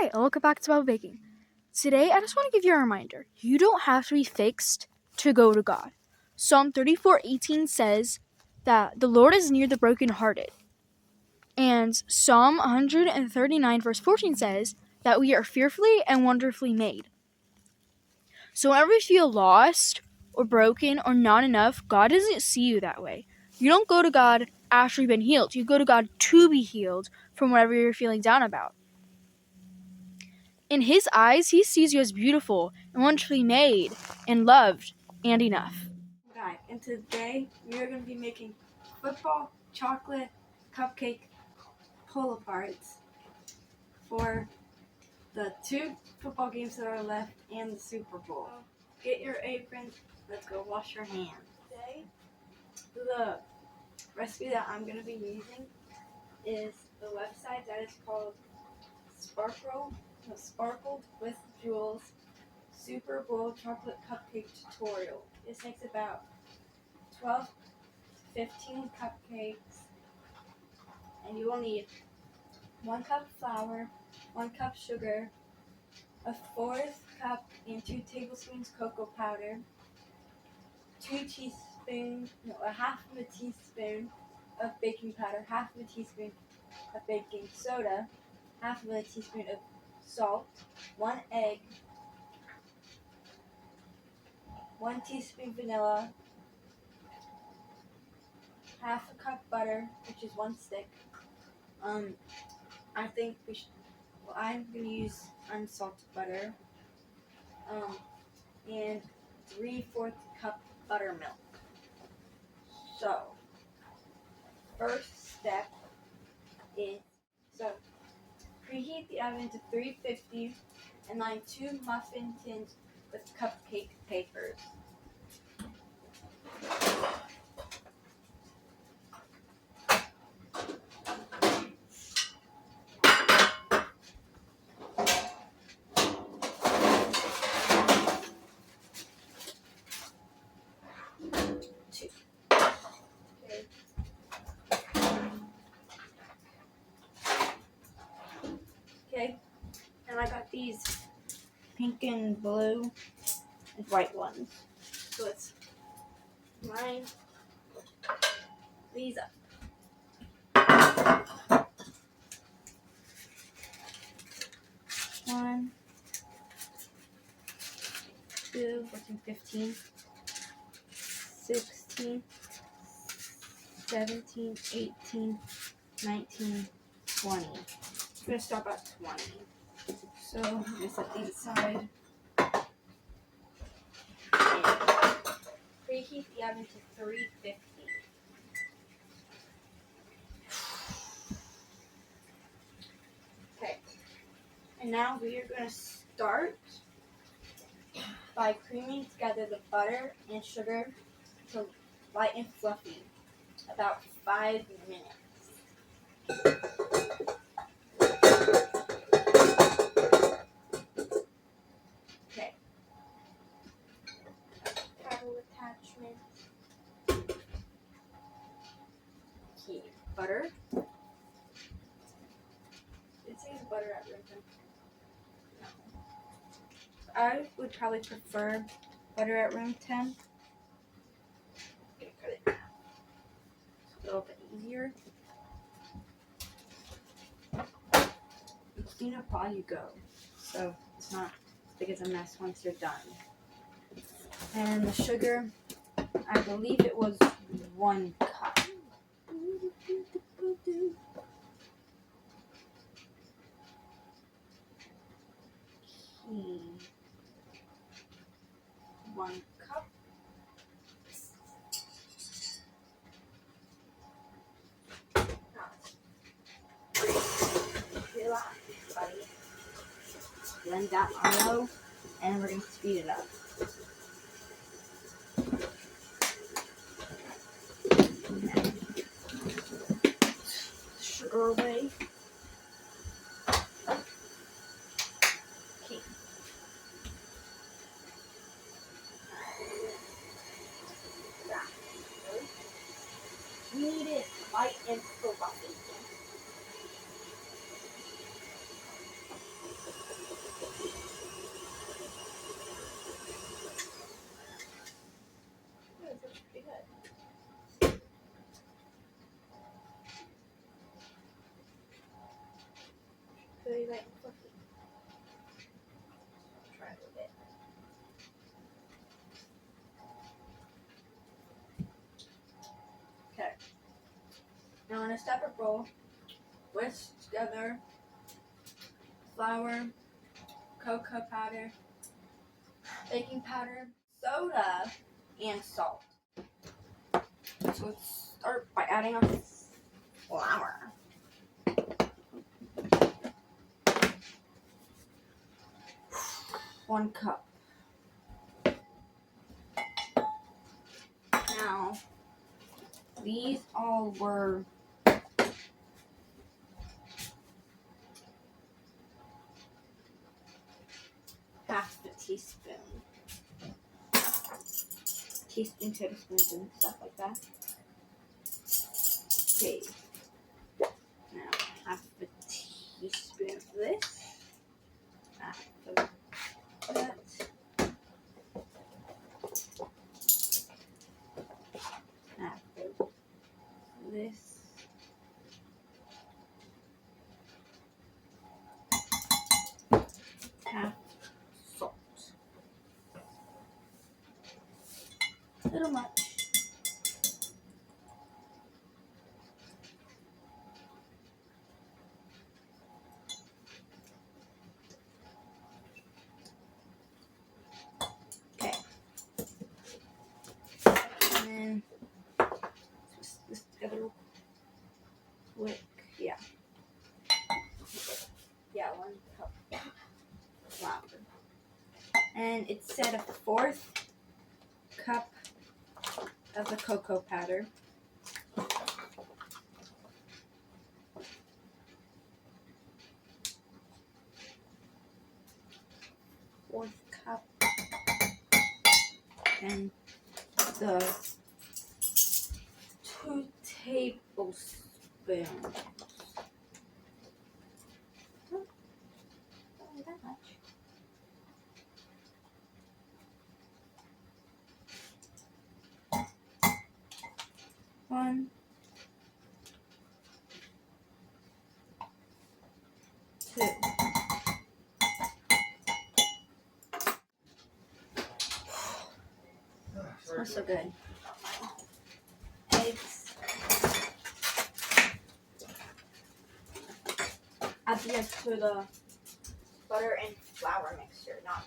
Hi, and welcome back to Bible Baking. Today, I just want to give you a reminder. You don't have to be fixed to go to God. Psalm 34:18 says that the Lord is near the brokenhearted. And Psalm 139 verse 14 says that we are fearfully and wonderfully made. So whenever you feel lost or broken or not enough, God doesn't see you that way. You don't go to God after you've been healed. You go to God to be healed from whatever you're feeling down about. In His eyes, He sees you as beautiful and wonderfully made and loved and enough. Hi, and today we are going to be making football chocolate cupcake pull-aparts for the 2 football games that are left and the Super Bowl. Get your apron, let's go wash your hands. Today, the recipe that I'm going to be using is the website that is called Sparkled with Jules Superbowl chocolate cupcake tutorial. This takes about 12 15 cupcakes, and you will need 1 cup flour, 1 cup sugar, a 1/4 cup and 2 tablespoons cocoa powder, 1/2 of a teaspoon of baking powder, 1/2 of a teaspoon of baking soda, 1/2 of a teaspoon of salt, 1 egg, 1 teaspoon vanilla, 1/2 a cup butter, which is 1 stick. I think I'm gonna use unsalted butter. And 3/4 cup buttermilk. So, first step is preheat the oven to 350 and line 2 muffin tins with cupcake papers. Okay, and I got these pink and blue and white ones. So let's line these up. 1, 2, 14, 15, 16, 17, 18, 19, 20. I'm going to stop at 20. So I'm going to set these aside. And preheat the oven to 350. Okay. And now we are going to start by creaming together the butter and sugar to light and fluffy. About 5 minutes. Okay. Paddle attachment. Okay. Butter. It says butter at room temp. No. I would probably prefer butter at room temp. Cut it. It's a little bit easier. You clean up while you go, so it's not as big as a mess once you're done. And the sugar, I believe it was 1 cup. Okay. 1 cup. Relax, buddy. Blend that on low, and we're going to speed it up. Sugar away. Okay. Knead it light and fluffy. really light and fluffy. Try a little bit. Okay. Now in a separate bowl, whisk together flour, cocoa powder, baking powder, soda, and salt. So let's start by adding our flour. One cup. Now, these all were half a teaspoon. Teaspoon, tablespoons, and stuff like that. Okay. Now, half a teaspoon of this. Half of that. Half of this. Half salt. A little much. Okay. And then twist this together real quick. Yeah. Yeah, 1 cup flour. And it said a 1/4 cup of the cocoa powder. 1/4 cup. And the 2 tablespoons. Not really that much. One, 2. Smells so good. Eggs. Add the eggs to the butter and flour mixture, not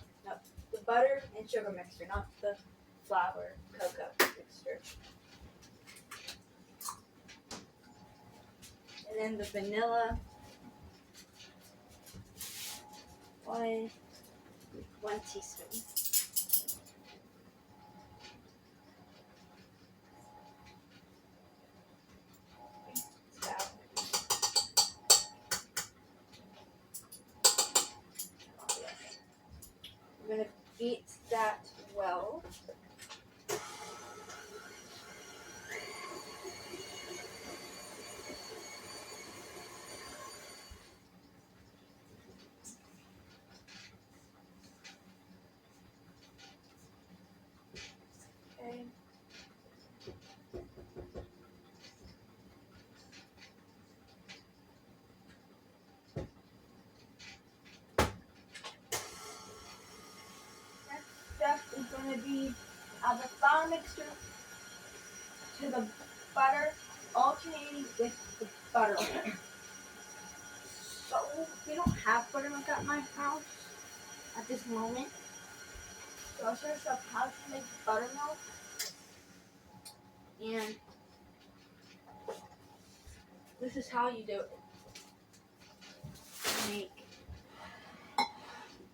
the butter and sugar mixture, not the flour cocoa mixture. And then the vanilla. 1 teaspoon. I'm going to beat that well. Okay. Next step is going to be add the flour mixture to the butter, alternating with the buttermilk. So we don't have buttermilk at my house at this moment. So I'll search up how to make buttermilk. And this is how you do it. Make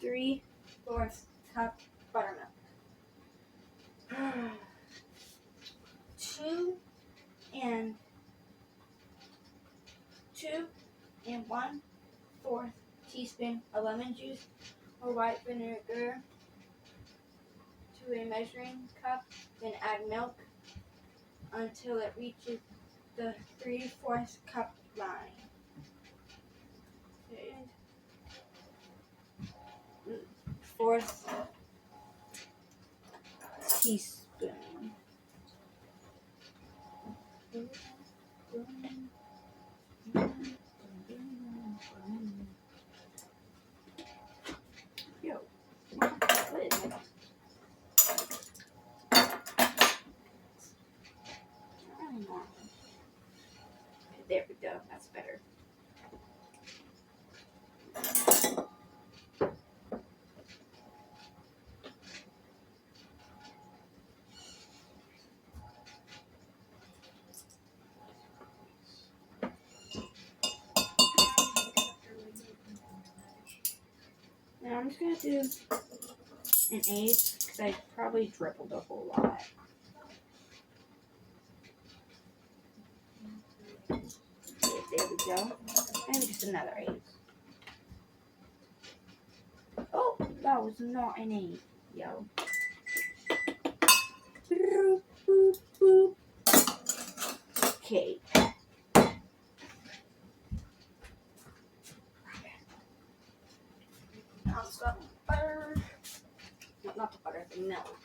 3/4 cup buttermilk. 2 and 1/4 teaspoon of lemon juice or white vinegar to a measuring cup. Then add milk until it reaches the 3/4 cup line. And 1/4 teaspoon. Now I'm just going to do an eighth because I probably dribbled a whole lot. Okay, there we go. And just another eighth. Oh, that was not an eighth. Yo. Boop, boop, boop. Okay. Now it's got butter. No, not the butter, the milk.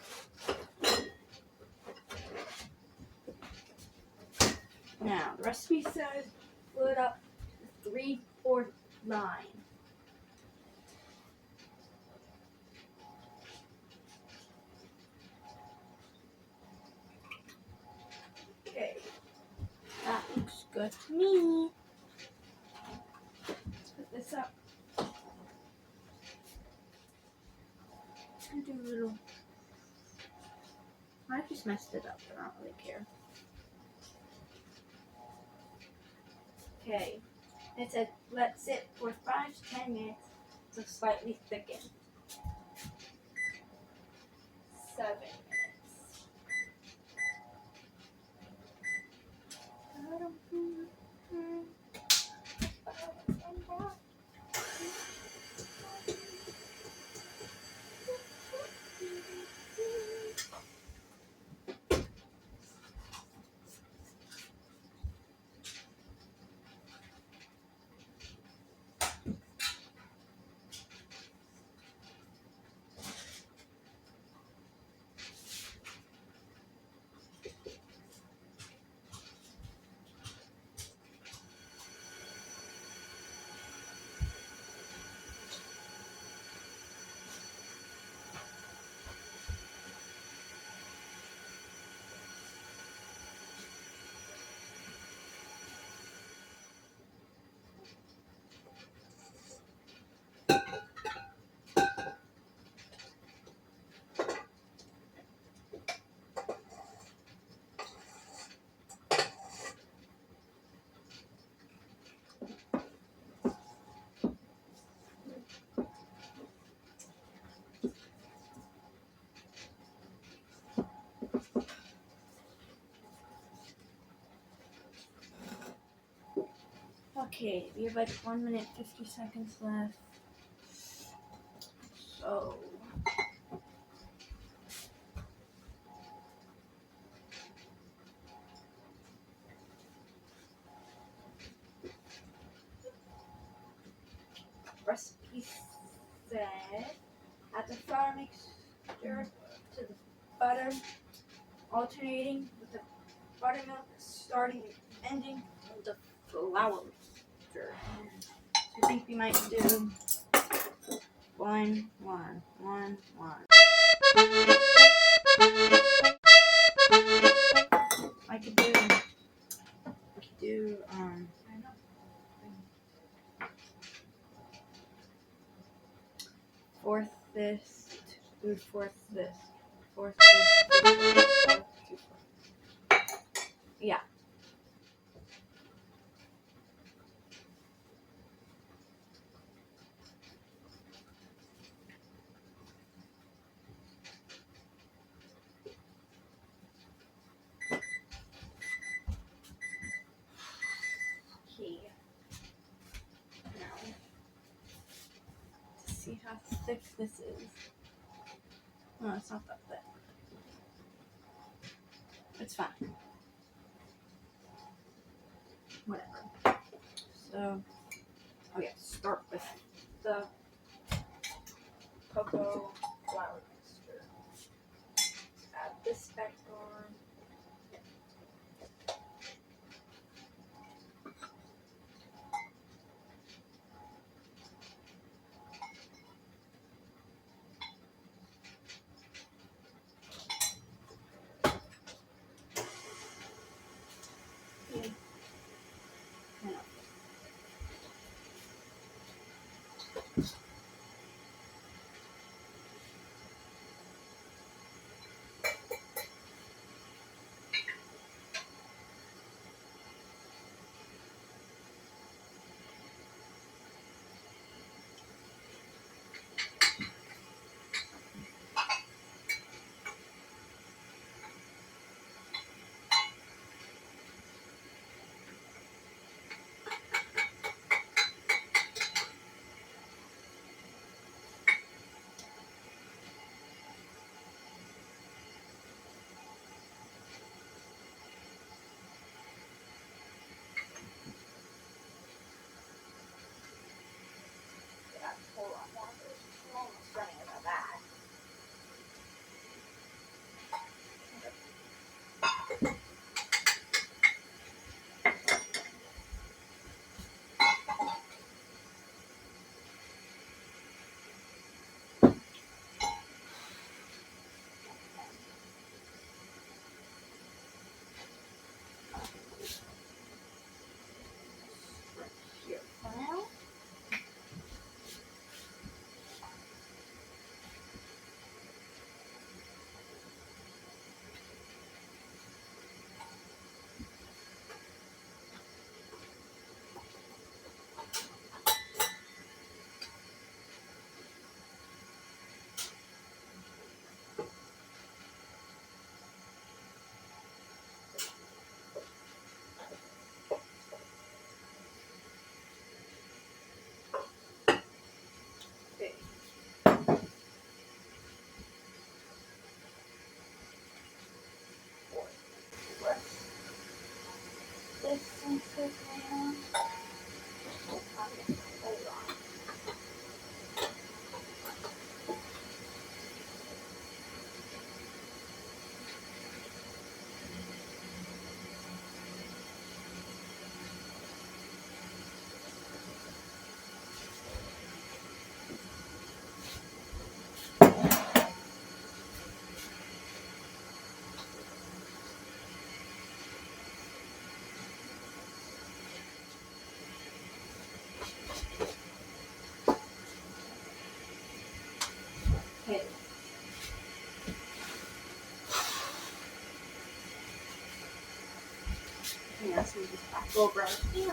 Now, the recipe says fill it up to 3/4 line. Okay. That looks good to me. Let's put this up. And do a little. I just messed it up, but I don't really care. Okay. It said let sit for 5 to 10 minutes to slightly thicken. 7 minutes. Okay, we have like 1 minute 50 seconds left. So recipe said add the flour mixture to the butter, alternating with the buttermilk, starting and ending with the flour mixture. So I think we might do 1, 1, 1, 1. I could do fourth this, do fourth this, fourth this, fourth, yeah. Okay. Now, to see how thick this is. No, it's not that thick. It's fine. Whatever. So, okay, start with the cocoa flour mixture. Add this back on. Okay. Now, Okay. Yeah, so we just back over. Yeah.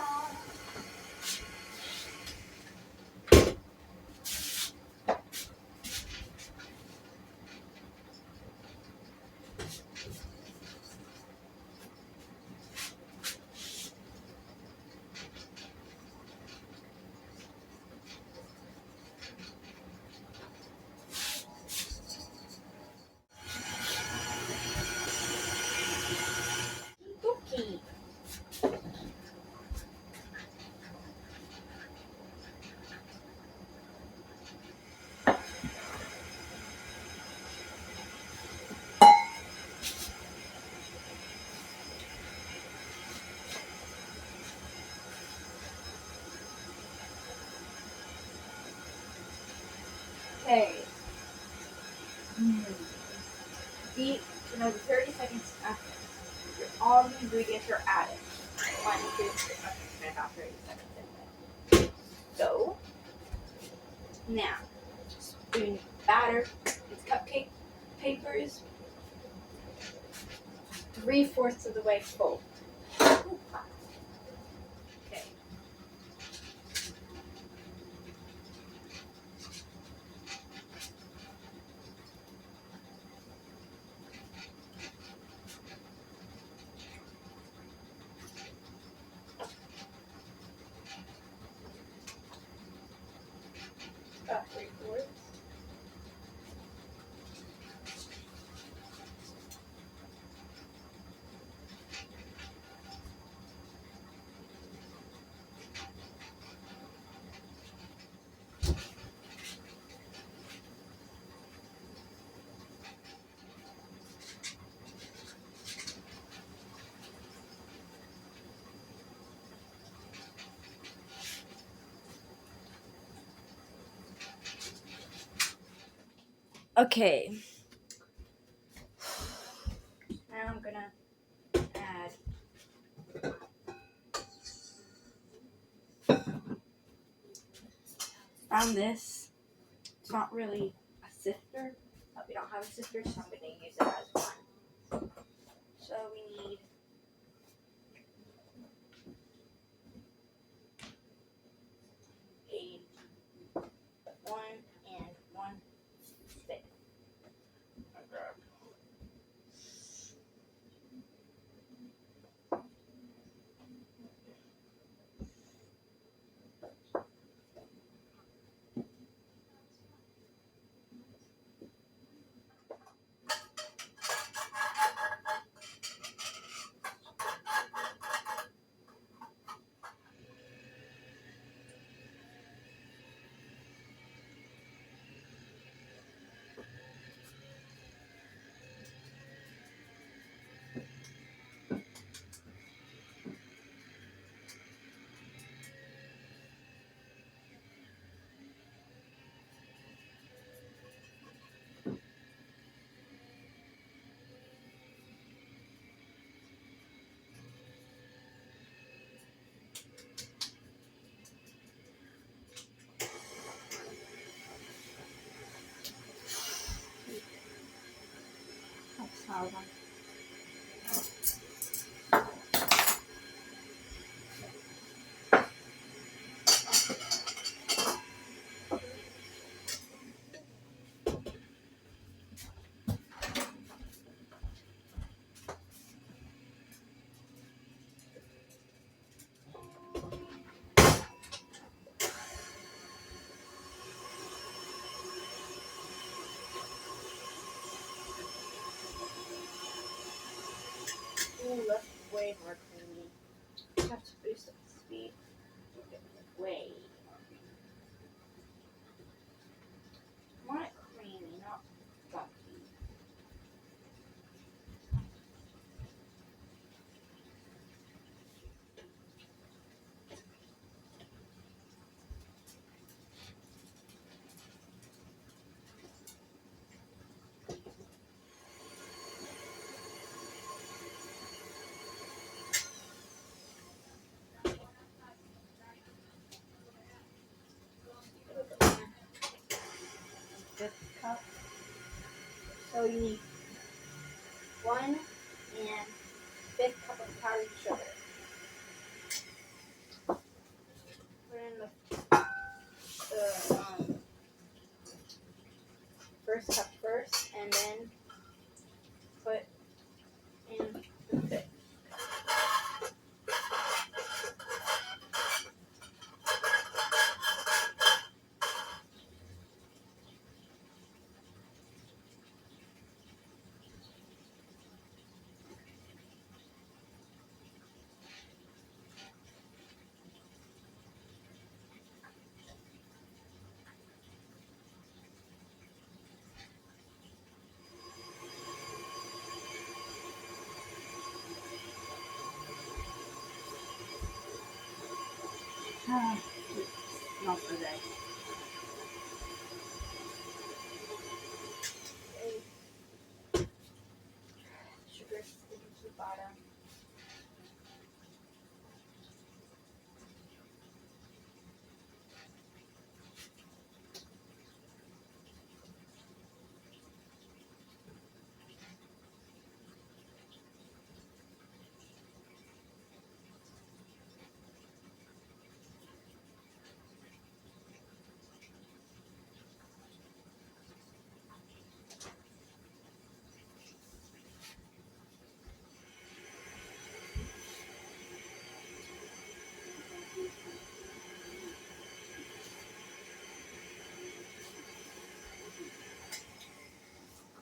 Cookie. Okay. Beat another 30 seconds after. All the ingredients are added. 1, 2, 3. Okay, so about 30 seconds in there. So, now, doing batter. It's cupcake papers. 3/4 of the way full. Okay. About 3/4. Okay. Now I'm gonna add found this. It's not really a sifter, but we don't have a sifter, so I'm gonna use it as one. So we need a 1 and 1/5. That's how one. Ooh, that's way more creamy. I have to boost up the speed. Way more creamy. I want it creamy, not fluffy. So you need 1/5 cup of powdered sugar. Put in the first cup first, and then put in the fifth. Not for that. Sugar sticking to the bottom.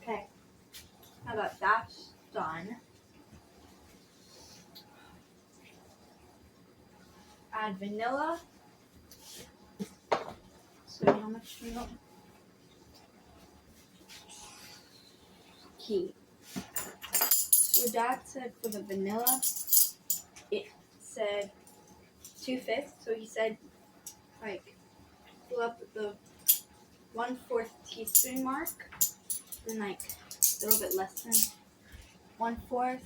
Okay, now that that's done, add vanilla. So how much vanilla? Key. So Dad said for the vanilla, it said 2/5. So he said like fill up the 1/4 teaspoon mark, then like a little bit less than 1/4,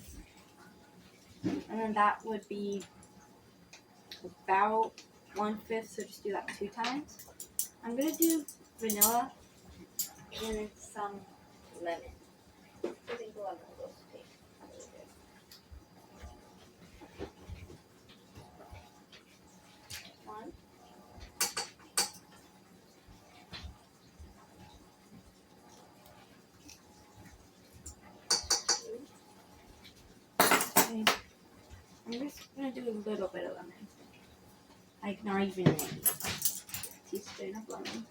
and then that would be about 1/5. So just do that 2 times. I'm gonna do vanilla and some lemon. I think the lemon will taste really good. One. Okay. I'm just gonna do a little bit of lemon. Like not even a teaspoon of lemon.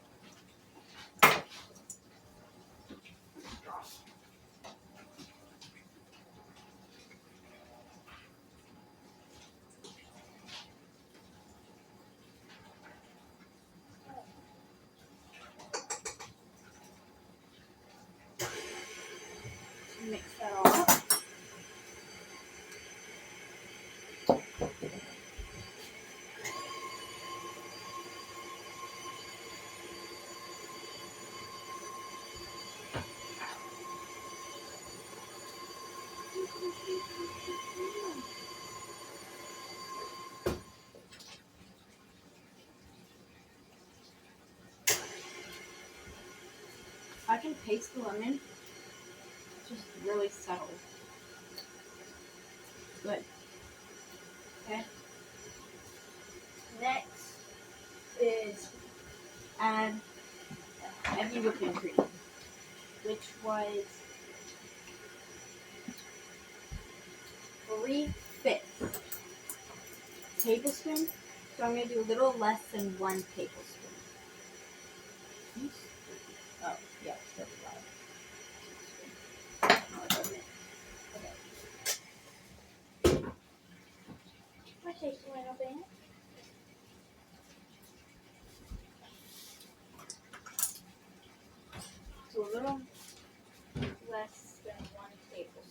Mix that all up. I can taste the lemon. It's just really subtle. Good. Okay. Next is add heavy whipping cream, which was 3/5 tablespoon. So I'm gonna do a little less than 1 tablespoon. Oh, yeah, that's right. I take a little bit. So a little less than 1 tablespoon.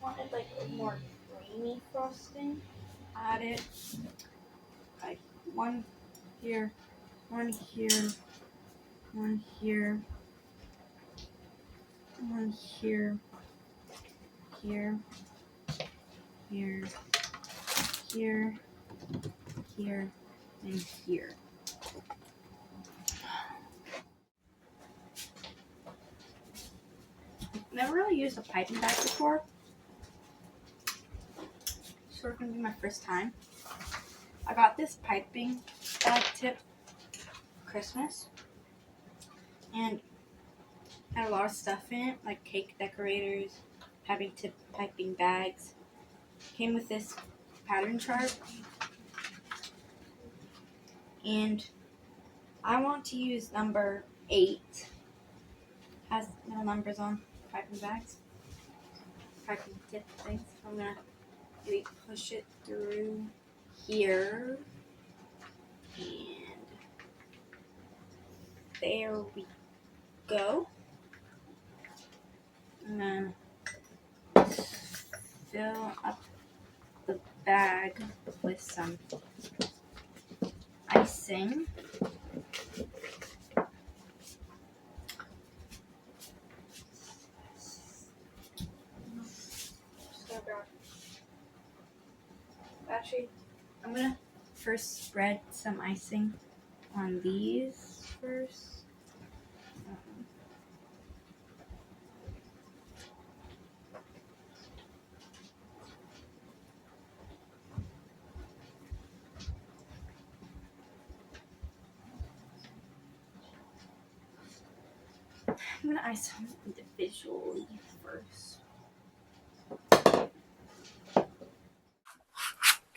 wanted like a more creamy frosting. Added like one here, one here, one here, one here, here, here, here, here, and here. Never really used a piping bag before, so it's gonna be my first time. I got this piping bag tip Christmas, and had a lot of stuff in it, like cake decorators, piping bags. Came with this pattern chart, and I want to use number 8. Has no numbers on piping bags, piping tip things. I'm gonna maybe push it through here, and there we go. And then fill up the bag with some icing. Actually, I'm gonna first spread some icing on these first. I'm gonna ice them individually first.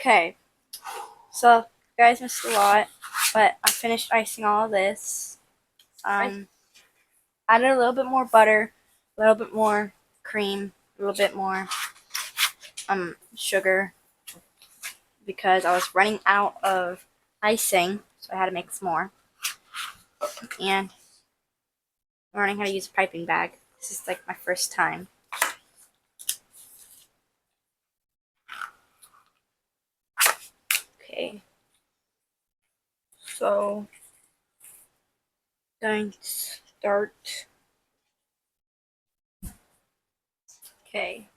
Okay, so you guys missed a lot, but I finished icing all of this. Added a little bit more butter, a little bit more cream, a little bit more sugar, because I was running out of icing, so I had to make some more. And I'm learning how to use a piping bag. This is like my first time. Okay, so going to start. Okay.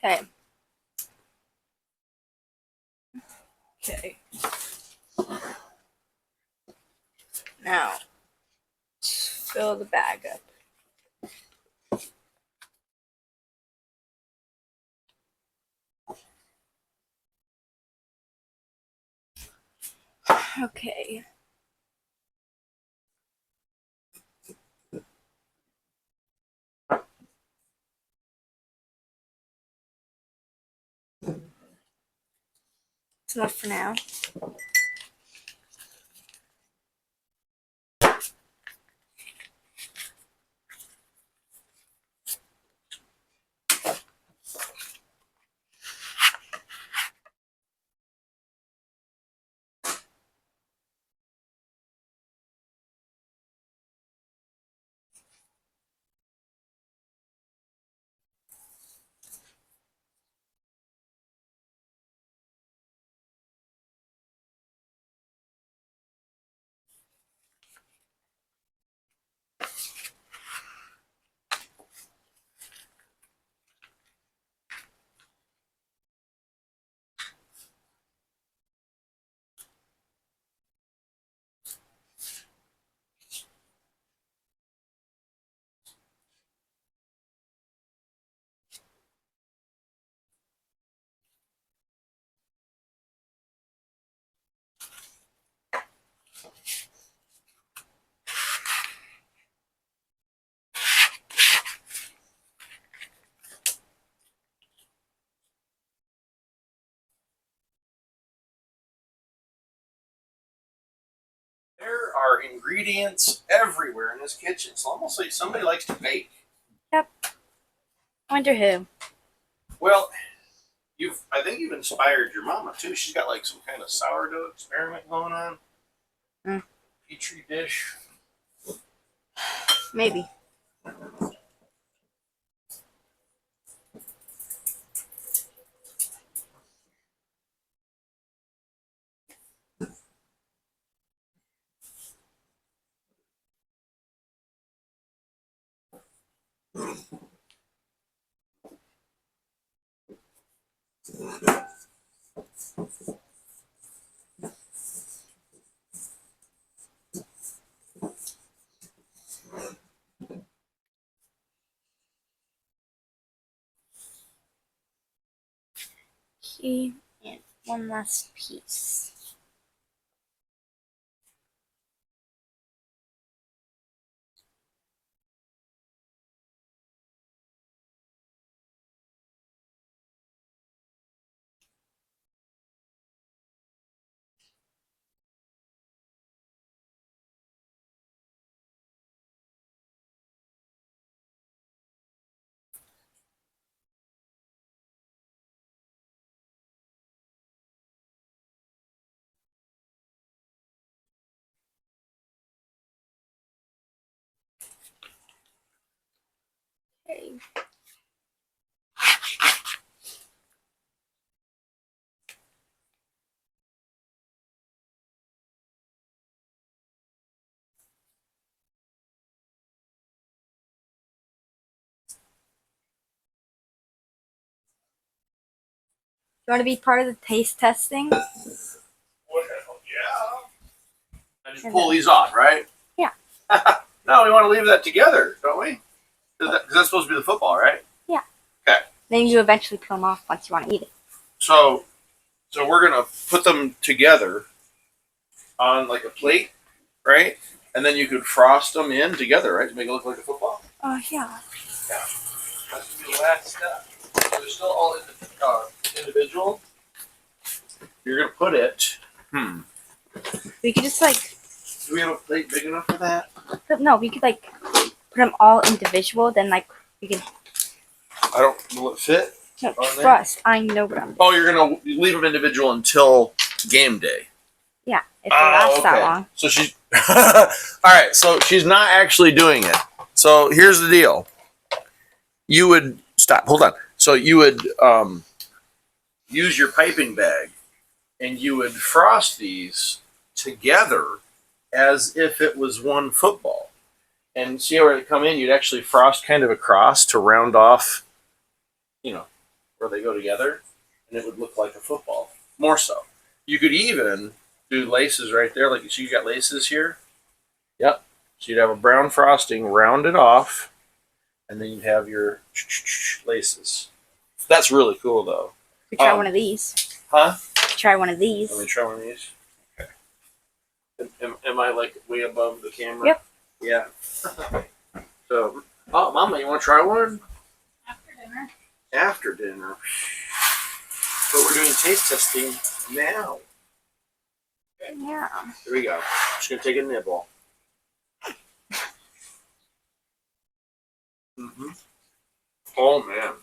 Okay. Okay. Now, fill the bag up. Okay. It's enough for now. are ingredients everywhere in this kitchen. It's almost like somebody likes to bake. Yep. I wonder who. Well, I think you've inspired your mama too. She's got like some kind of sourdough experiment going on. Petri dish. Maybe. Okay, and one last piece. Okay. You want to be part of the taste testing? Well, yeah. I just pull these off, right? Yeah. No, we want to leave that together, don't we? Because that's supposed to be the football, right? Yeah. Okay. Then you eventually peel them off once you want to eat it. So we're gonna put them together on like a plate, right? And then you could frost them in together, right, to make it look like a football. Oh, yeah. Yeah. That's gonna be the last step. So they're still all individual. You're gonna put it. We could just like. Do we have a plate big enough for that? No, we could like put them all individual. Then like we could. I don't. Will it fit? No, on there? trust. I know what I'm doing. Oh, you're gonna leave them individual until game day. Yeah, if it lasts that long. So she's all right. So she's not actually doing it. So here's the deal. You would stop. Hold on. So you would use your piping bag, and you would frost these together as if it was one football. And see where they come in. You'd actually frost kind of across to round off, where they go together, and it would look like a football. More so. You could even do laces right there, like you see you got laces here. Yep. So you'd have a brown frosting rounded off, and then you'd have your laces. That's really cool, though. We try one of these. Huh? Try one of these. Let me try one of these. Okay. Am I like way above the camera? Yep. Yeah. So, Mama, you want to try one? After dinner. After dinner. But we're doing taste testing now. Okay. Yeah. Here we go. Just gonna take a nibble. Oh man.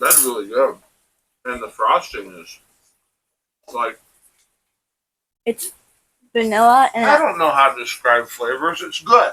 That's really good. And the frosting is like, It's vanilla and I don't know how to describe flavors. It's good.